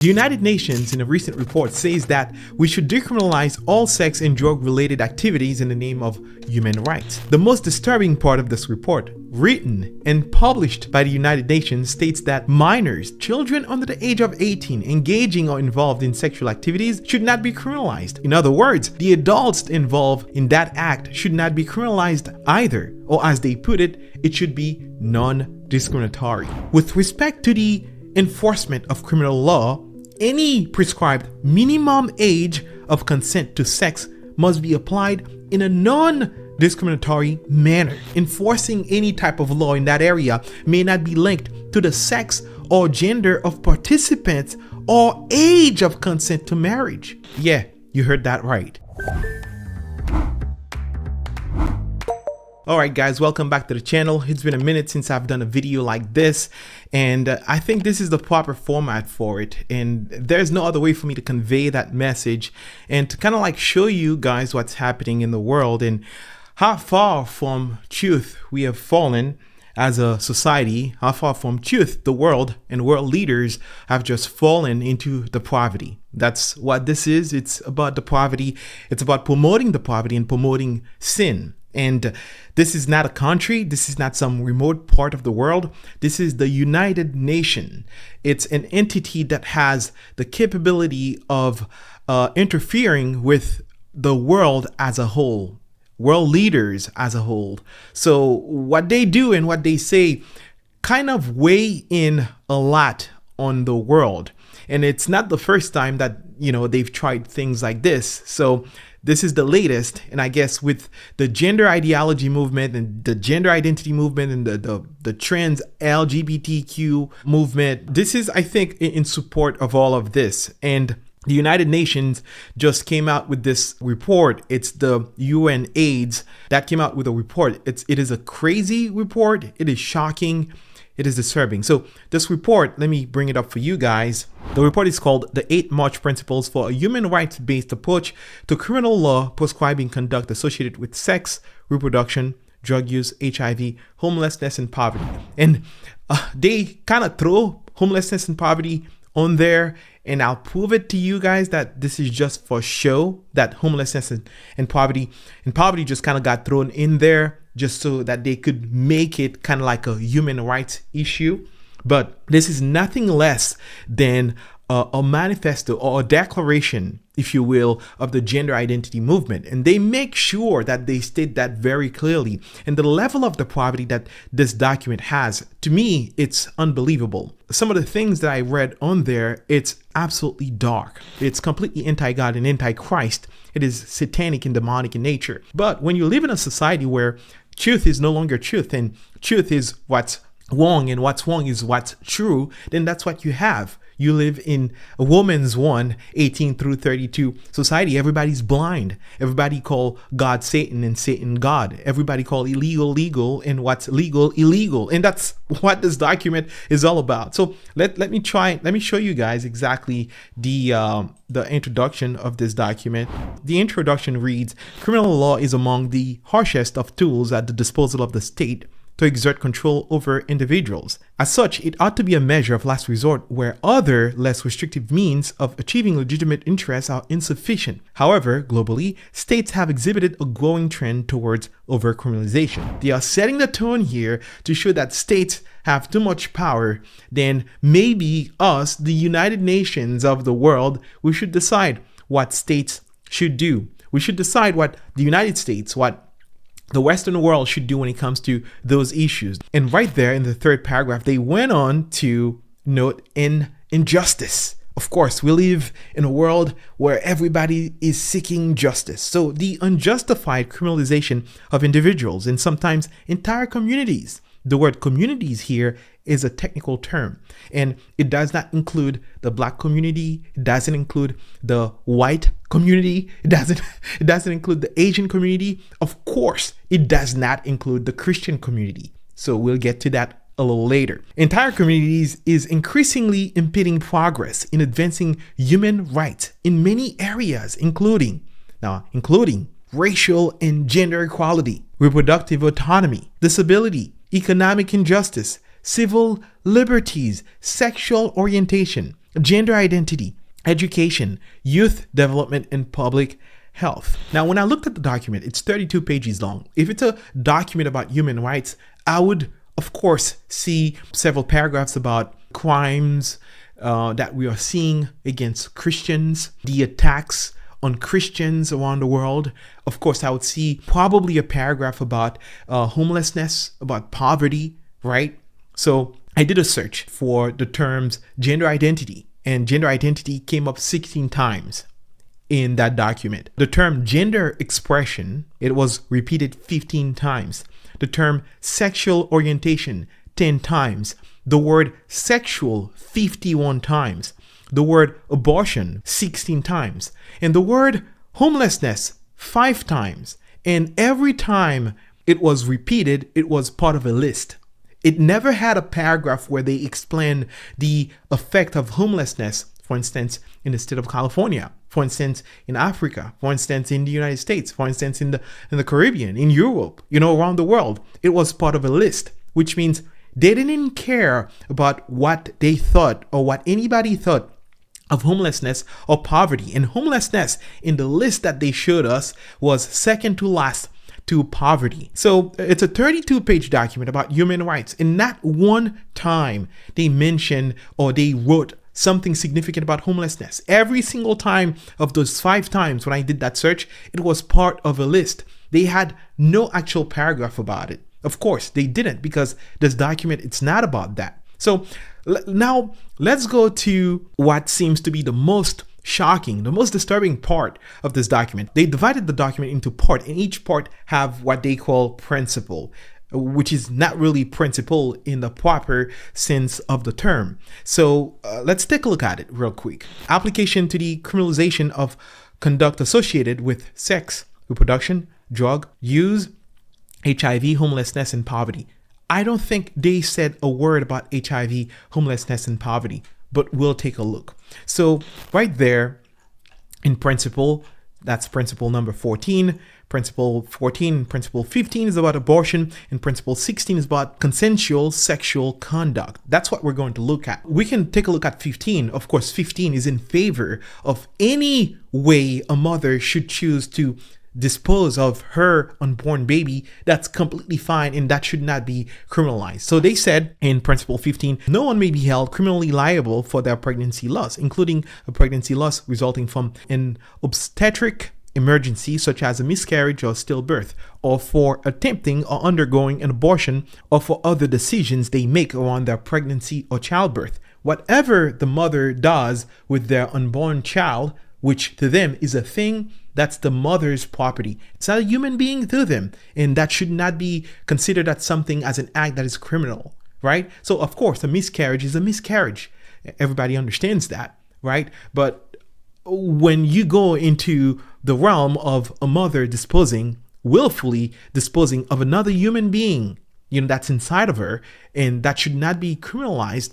The United Nations in a recent report says that we should decriminalize all sex and drug-related activities in the name of human rights. The most disturbing part of this report, written and published by the United Nations, states that minors, children under the age of 18, engaging or involved in sexual activities should not be criminalized. In other words, the adults involved in that act should not be criminalized either, or as they put it, it should be non-discriminatory. With respect to the enforcement of criminal law, any prescribed minimum age of consent to sex must be applied in a non-discriminatory manner. Enforcing any type of law in that area may not be linked to the sex or gender of participants or age of consent to marriage. Yeah, you heard that right. Alright guys, welcome back to the channel. It's been a minute since I've done a video like this, and I think this is the proper format for it, and there's no other way for me to convey that message and to kind of like show you guys what's happening in the world and how far from truth we have fallen as a society, how far from truth the world and world leaders have just fallen into depravity. That's what this is. It's about depravity. It's about promoting depravity and promoting sin. And this is not a country. This is not some remote part of the world. This is the United Nations. It's an entity that has the capability of interfering with the world as a whole, world leaders as a whole. So what they do and what they say kind of weigh in a lot on the world. And it's not the first time that, they've tried things like this. So this is the latest, and I guess with the gender ideology movement and the gender identity movement and the trans LGBTQ movement, this is, I think, in support of all of this. And the United Nations just came out with this report. It's the UN AIDS that came out with a report. It is a crazy report. It is shocking. It is disturbing. So this report, let me bring it up for you guys. The report is called The 8 March Principles for a Human Rights-Based Approach to Criminal Law Prescribing Conduct Associated with Sex, Reproduction, Drug Use, HIV, Homelessness, and Poverty. And they kind of throw homelessness and poverty on there, and I'll prove it to you guys that this is just for show, that homelessness and poverty just kind of got thrown in there just so that they could make it kind of like a human rights issue. But this is nothing less than a manifesto or a declaration, if you will, of the gender identity movement. And they make sure that they state that very clearly. And the level of depravity that this document has, to me, it's unbelievable. Some of the things that I read on there, it's absolutely dark. It's completely anti-God and anti-Christ. It is satanic and demonic in nature. But when you live in a society where truth is no longer truth and truth is what's wrong and what's wrong is what's true, then that's what you have. You live in a woman's 18 through 32 society. Everybody's blind. Everybody call God Satan and Satan God. Everybody call illegal legal and what's legal illegal. And that's what this document is all about. So let me show you guys exactly the introduction of this document. The introduction reads, criminal law is among the harshest of tools at the disposal of the state to exert control over individuals. As such, it ought to be a measure of last resort where other, less restrictive means of achieving legitimate interests are insufficient. However, globally, states have exhibited a growing trend towards over-criminalization. They are setting the tone here to show that states have too much power. Then maybe us, the United Nations of the world, we should decide what states should do. We should decide what the United States, what the Western world should do when it comes to those issues. And right there in the third paragraph, they went on to note injustice. Of course, we live in a world where everybody is seeking justice. So the unjustified criminalization of individuals and sometimes entire communities. The word communities here is a technical term, and it does not include the Black community. It doesn't include the white community. It doesn't include the Asian community. Of course, it does not include the Christian community. So we'll get to that a little later. Entire communities is increasingly impeding progress in advancing human rights in many areas, including racial and gender equality, reproductive autonomy, disability, economic injustice, civil liberties, sexual orientation, gender identity, education, youth development, and public health. Now, when I looked at the document, it's 32 pages long. If it's a document about human rights, I would, of course, see several paragraphs about crimes that we are seeing against Christians, the attacks on Christians around the world. Of course, I would see probably a paragraph about homelessness, about poverty, right? So I did a search for the terms gender identity, and gender identity came up 16 times in that document. The term gender expression, it was repeated 15 times. The term sexual orientation, 10 times. The word sexual, 51 times. The word abortion, 16 times. And the word homelessness, 5 times. And every time it was repeated, it was part of a list. It never had a paragraph where they explain the effect of homelessness, for instance, in the state of California, for instance, in Africa, for instance, in the United States, for instance, in the Caribbean, in Europe, around the world. It was part of a list, which means they didn't care about what they thought or what anybody thought of homelessness or poverty. And homelessness in the list that they showed us was second to last to poverty. So it's a 32-page document about human rights. And not one time they mentioned or they wrote something significant about homelessness. Every single time of those 5 times when I did that search, it was part of a list. They had no actual paragraph about it. Of course, they didn't, because this document, it's not about that. So now let's go to what seems to be the most shocking, the most disturbing part of this document. They divided the document into parts, and each part have what they call principle, which is not really principle in the proper sense of the term. So let's take a look at it real quick. Application to the criminalization of conduct associated with sex, reproduction, drug use, HIV, homelessness, and poverty. I don't think they said a word about HIV, homelessness, and poverty, but we'll take a look. So right there in principle, that's principle number 14. Principle 14, principle 15 is about abortion, and principle 16 is about consensual sexual conduct. That's what we're going to look at. We can take a look at 15. Of course, 15 is in favor of any way a mother should choose to dispose of her unborn baby. That's completely fine, and that should not be criminalized. So they said in principle 15, no one may be held criminally liable for their pregnancy loss, including a pregnancy loss resulting from an obstetric emergency such as a miscarriage or stillbirth, or for attempting or undergoing an abortion, or for other decisions they make around their pregnancy or childbirth. Whatever the mother does with their unborn child, which to them is a thing, that's the mother's property. It's not a human being to them, and that should not be considered as something as an act that is criminal, right? So of course, a miscarriage is a miscarriage. Everybody understands that, right? But when you go into the realm of a mother willfully disposing of another human being, that's inside of her, and that should not be criminalized.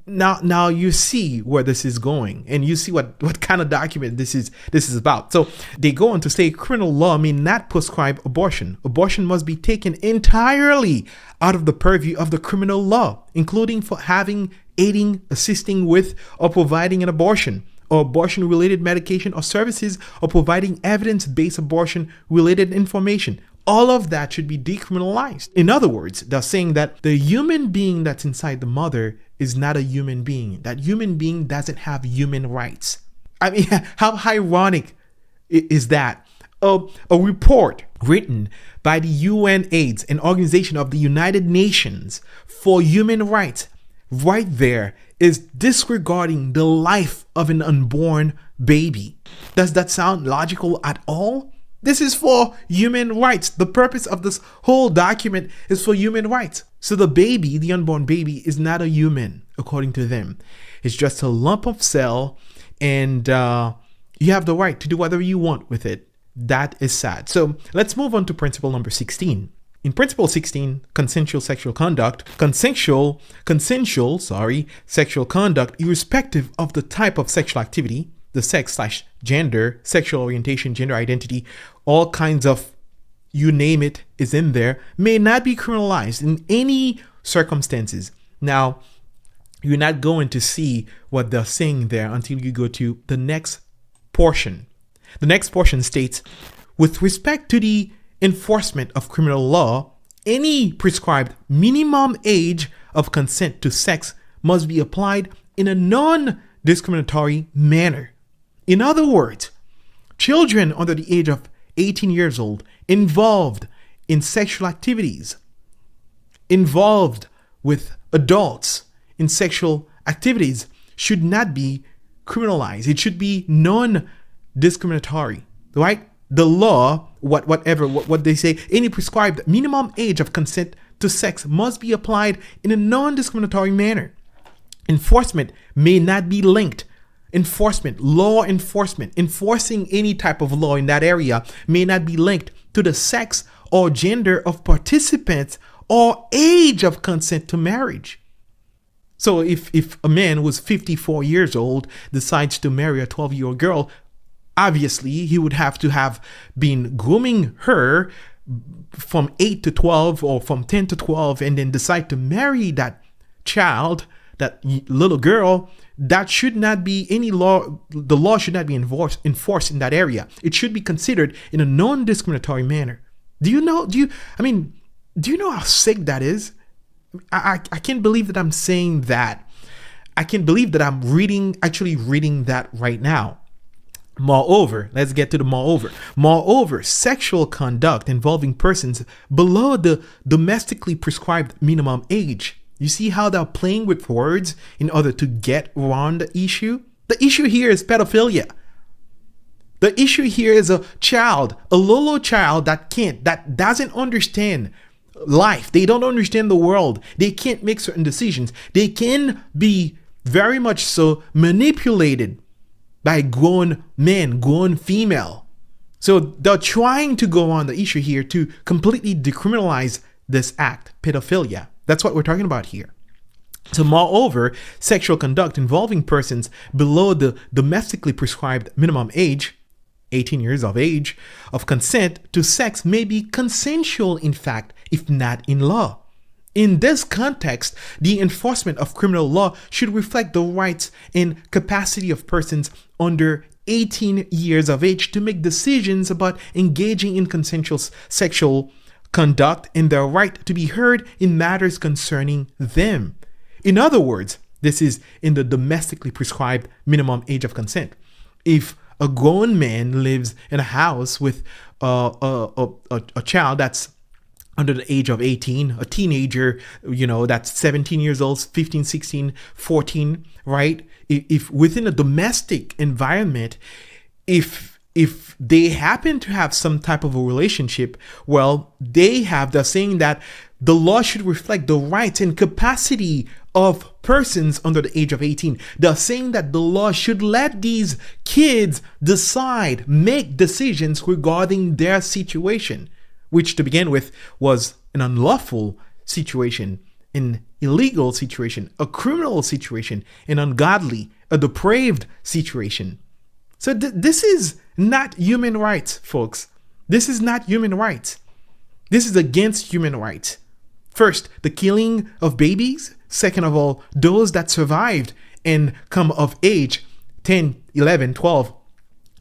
Now you see where this is going, and you see what kind of document this is about. So they go on to say criminal law may not prescribe abortion. Abortion must be taken entirely out of the purview of the criminal law, including for having, aiding, assisting with, or providing an abortion, or abortion-related medication or services, or providing evidence-based abortion-related information. All of that should be decriminalized. In other words, they're saying that the human being that's inside the mother is not a human being. That human being doesn't have human rights. I mean, how ironic is that? A report written by the UNAIDS, an organization of the United Nations for Human Rights, right there is disregarding the life of an unborn baby. Does that sound logical at all? This is for human rights. The purpose of this whole document is for human rights. So the baby, the unborn baby, is not a human, according to them. It's just a lump of cell, and you have the right to do whatever you want with it. That is sad. So let's move on to principle number 16. In principle 16, consensual sexual conduct, consensual sexual conduct, irrespective of the type of sexual activity, the sex/gender, sexual orientation, gender identity, all kinds of, you name it, is in there, may not be criminalized in any circumstances. Now, You're not going to see what they're saying there until you go to the next portion. The next portion states, with respect to the enforcement of criminal law, any prescribed minimum age of consent to sex must be applied in a non-discriminatory manner. In other words, children under the age of 18 years old involved in sexual activities, involved with adults in sexual activities should not be criminalized. It should be non-discriminatory, right? The law, what they say, any prescribed minimum age of consent to sex must be applied in a non-discriminatory manner. Enforcement may not be linked. Law enforcement, enforcing any type of law in that area may not be linked to the sex or gender of participants or age of consent to marriage. So if a man who's 54 years old decides to marry a 12-year-old girl, obviously he would have to have been grooming her from 8 to 12 or from 10 to 12 and then decide to marry that child, that little girl. That should not be any law. The law should not be enforced in that area. It should be considered in a non-discriminatory manner. Do you know how sick that is? I can't believe that I'm saying that. I can't believe that I'm actually reading that right now. Moreover, let's get to the moreover. Moreover, sexual conduct involving persons below the domestically prescribed minimum age. You see how they're playing with words in order to get around the issue? The issue here is pedophilia. The issue here is a little child that doesn't understand life. They don't understand the world. They can't make certain decisions. They can be very much so manipulated by grown men, grown female. So they're trying to go on the issue here to completely decriminalize this act, pedophilia. That's what we're talking about here. So moreover, sexual conduct involving persons below the domestically prescribed minimum age, 18 years of age, of consent to sex may be consensual in fact, if not in law. In this context, the enforcement of criminal law should reflect the rights and capacity of persons under 18 years of age to make decisions about engaging in consensual sexual conduct and their right to be heard in matters concerning them. In other words, this is in the domestically prescribed minimum age of consent. If a grown man lives in a house with a child that's under the age of 18, a teenager, that's 17 years old, 15, 16, 14, right? If within a domestic environment, if they happen to have some type of a relationship, well, they're saying that the law should reflect the rights and capacity of persons under the age of 18. They're saying that the law should let these kids make decisions regarding their situation, which to begin with was an unlawful situation, an illegal situation, a criminal situation, an ungodly, a depraved situation. So this is not human rights, folks. This is not human rights. This is against human rights. First, the killing of babies. Second of all, those that survived and come of age, 10, 11, 12,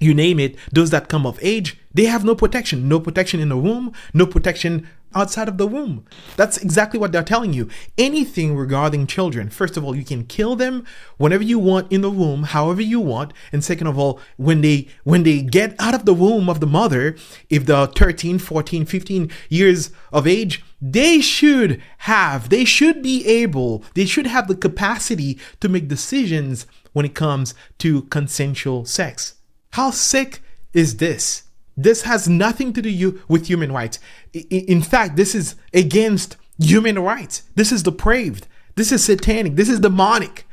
you name it, those that come of age, they have no protection. No protection in the womb, no protection outside of the womb. That's exactly what they're telling you. Anything regarding children, first of all, you can kill them whenever you want in the womb, however you want. And second of all, when they get out of the womb of the mother, if they're 13, 14, 15 years of age, they should have the capacity to make decisions when it comes to consensual sex. How sick is this? This has nothing to do with human rights. In fact, this is against human rights. This is depraved. This is satanic. This is demonic.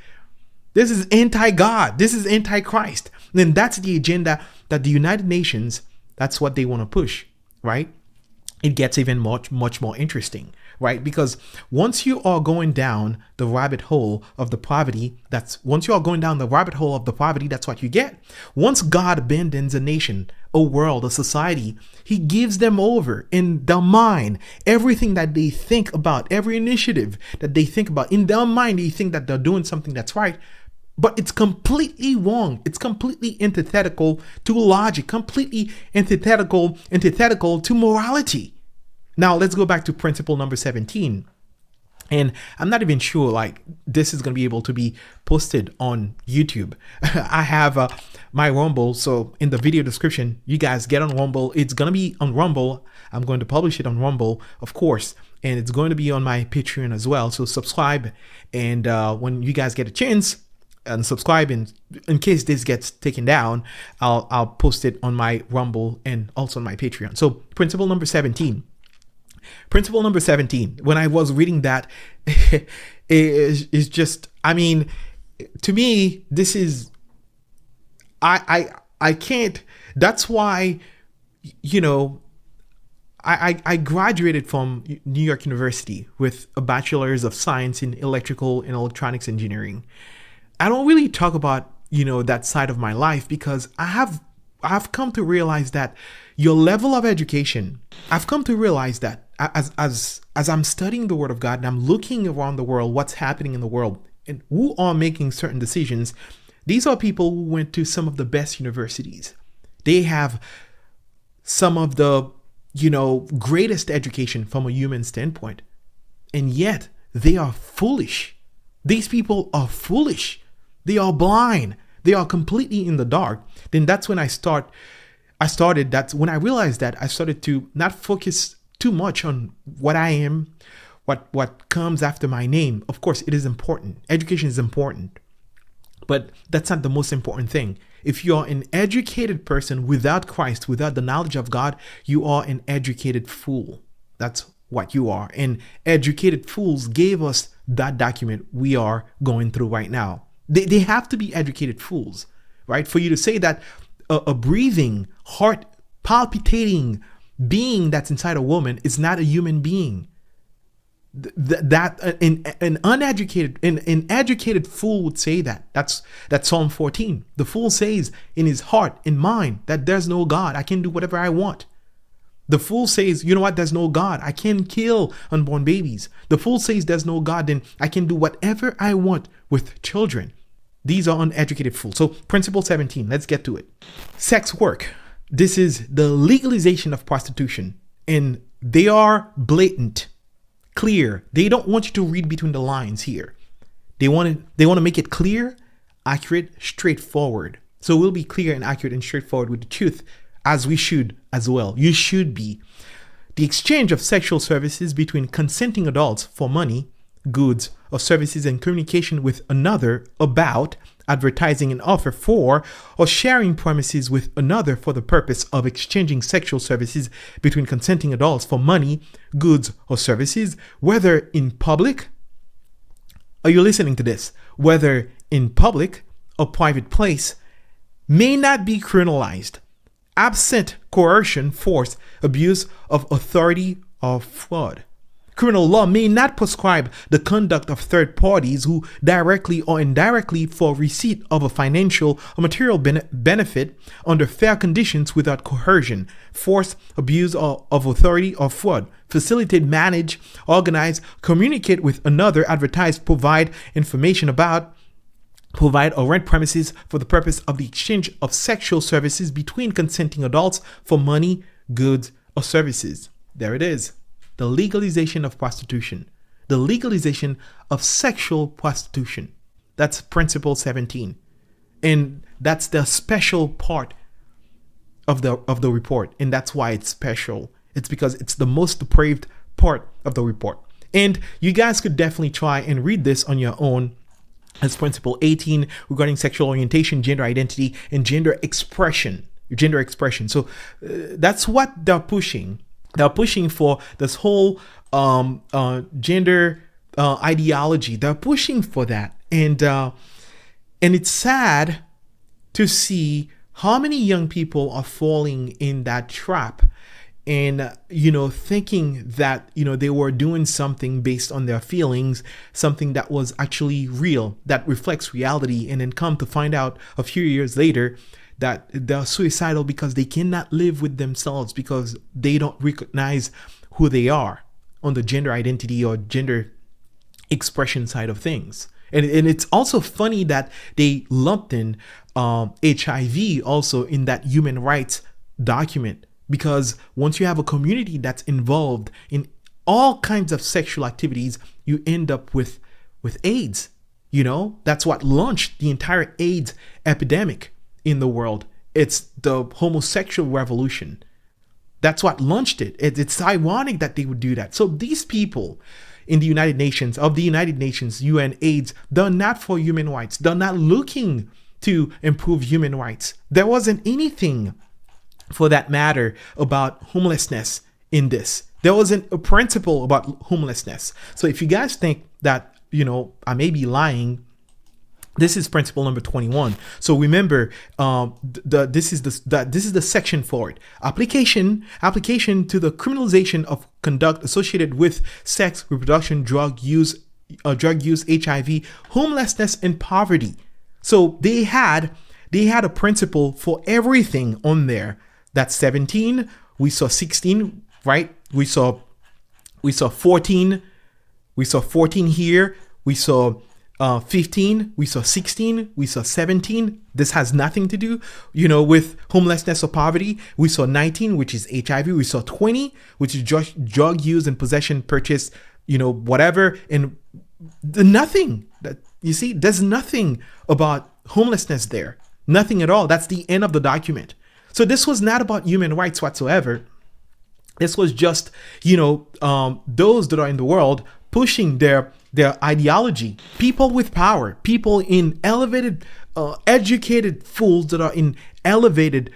This is anti-God. This is anti-Christ. And that's the agenda that the United Nations, that's what they want to push, right? It gets even much more interesting, right? Because once you are going down the rabbit hole of the poverty, that's what you get. Once God abandons a nation, a world, a society, he gives them over in their mind. Everything that they think about, every initiative that they think about, in their mind, they think that they're doing something that's right. But it's completely wrong. It's completely antithetical to logic, completely antithetical to morality. Now, let's go back to principle number 17. And I'm not even sure like this is going to be able to be posted on YouTube. I have my Rumble. So in the video description, you guys get on Rumble. It's going to be on Rumble. I'm going to publish it on Rumble, of course. And it's going to be on my Patreon as well. So subscribe. And when you guys get a chance, and subscribe, and in case this gets taken down, I'll post it on my Rumble and also on my Patreon. So principle number 17. When I was reading that, is just, I mean, to me, this is, I can't, that's why, I graduated from New York University with a bachelor's of science in electrical and electronics engineering. I don't really talk about, that side of my life because I've come to realize that your level of education, I've come to realize that as I'm studying the Word of God and I'm looking around the world, what's happening in the world and who are making certain decisions, these are people who went to some of the best universities. They have some of the, greatest education from a human standpoint. And yet they are foolish. These people are foolish. They are blind. They are completely in the dark. Then that's when that's when I realized that I started to not focus too much on what I am, what comes after my name. Of course, it is important. Education is important, but that's not the most important thing. If you're an educated person without Christ, without the knowledge of God, you are an educated fool. That's what you are. And educated fools gave us that document we are going through right now. They have to be educated fools, right? For you to say that a breathing, heart palpitating being that's inside a woman is not a human being. An educated fool would say that. That's Psalm 14. The fool says in his heart, in mind, that there's no God. I can do whatever I want. The fool says, you know what? There's no God. I can kill unborn babies. The fool says there's no God, then I can do whatever I want with children. These are uneducated fools. So principle 17, let's get to it. Sex work. This is the legalization of prostitution. And they are blatant, clear. They don't want you to read between the lines here. They want to make it clear, accurate, straightforward. So we'll be clear and accurate and straightforward with the truth, as we should as well. You should be. The exchange of sexual services between consenting adults for money, goods, or services and communication with another about, advertising an offer for, or sharing premises with another for the purpose of exchanging sexual services between consenting adults for money, goods, or services, whether in public, are you listening to this? Whether in public or private place, may not be criminalized, absent coercion, force, abuse of authority, or fraud. Criminal law may not prescribe the conduct of third parties who directly or indirectly for receipt of a financial or material benefit under fair conditions without coercion, force, abuse of authority, or fraud, facilitate, manage, organize, communicate with another, advertise, provide information about, provide or rent premises for the purpose of the exchange of sexual services between consenting adults for money, goods, or services. There it is. The legalization of prostitution. The legalization of sexual prostitution. That's principle 17. And that's the special part of the report. And that's why it's special. It's because it's the most depraved part of the report. And you guys could definitely try and read this on your own. As principle 18 regarding sexual orientation, gender identity, and gender expression. So that's what they're pushing. They're pushing for this whole gender ideology. They're pushing for that, and it's sad to see how many young people are falling in that trap. and thinking that they were doing something based on their feelings, something that was actually real, that reflects reality, and then come to find out a few years later that they're suicidal because they cannot live with themselves, because they don't recognize who they are on the gender identity or gender expression side of things. And it's also funny that they lumped in HIV also in that human rights document, because once you have a community that's involved in all kinds of sexual activities, you end up with AIDS. That's what launched the entire AIDS epidemic in the world. It's the homosexual revolution. That's what launched it. It's ironic that they would do that. So these people in the United Nations, UN AIDS, they're not for human rights. They're not looking to improve human rights. There wasn't anything, for that matter, about homelessness in this. There wasn't a principle about homelessness. So if you guys think that, I may be lying, this is principle number 21. So remember, this is the section for it. Application to the criminalization of conduct associated with sex, reproduction, drug use, HIV, homelessness, and poverty. So they had a principle for everything on there. That's 17. We saw 16, right? We saw 14. We saw 14 here. We saw 15, we saw 16, we saw 17. This has nothing to do, with homelessness or poverty. We saw 19, which is HIV. We saw 20, which is drug use and possession, purchase, whatever. And nothing that you see, there's nothing about homelessness there. Nothing at all. That's the end of the document. So this was not about human rights whatsoever. This was just, those that are in the world pushing their ideology, people with power, people in elevated, educated fools that are in elevated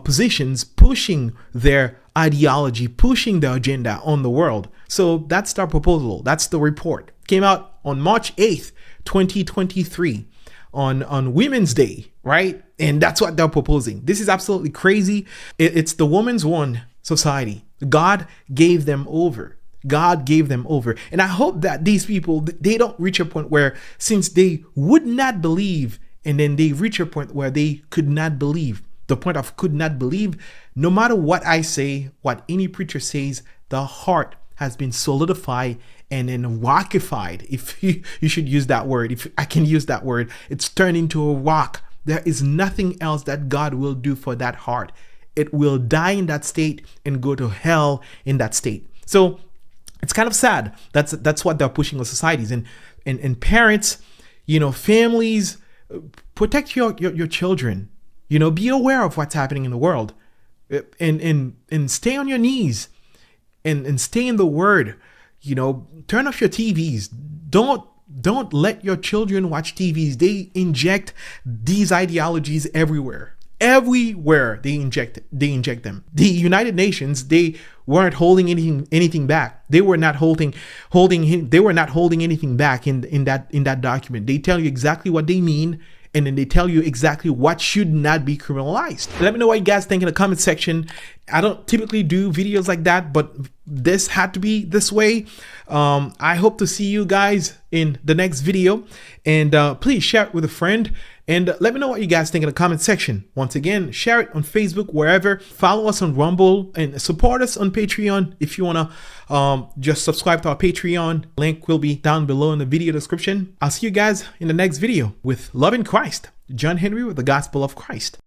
positions, pushing their ideology, pushing their agenda on the world. So that's their proposal. That's the report. Came out on March 8th, 2023, on Women's Day, right? And that's what they're proposing. This is absolutely crazy. It's the Women's One Society. God gave them over. God gave them over. And I hope that these people, they don't reach a point where, since they would not believe, and then they reach a point where they could not believe, the point of could not believe, no matter what I say, what any preacher says, the heart has been solidified and then rockified, if you should use that word, if I can use that word. It's turned into a rock. There is nothing else that God will do for that heart. It will die in that state and go to hell in that state. So it's kind of sad. That's what they're pushing on societies, and parents, families, protect your children. Be aware of what's happening in the world, and stay on your knees, and stay in the Word. Turn off your TVs. Don't let your children watch TVs. They inject these ideologies everywhere. Everywhere they inject them. The United Nations, they weren't holding anything back. They were not holding anything back in that document. They tell you exactly what they mean, and then they tell you exactly what should not be criminalized. Let me know what you guys think in the comment section. I don't typically do videos like that, but this had to be this way. I hope to see you guys in the next video, and please share it with a friend. And let me know what you guys think in the comment section. Once again, share it on Facebook, wherever. Follow us on Rumble and support us on Patreon. If you want to just subscribe to our Patreon, link will be down below in the video description. I'll see you guys in the next video with Love in Christ. John Henry with the Gospel of Christ.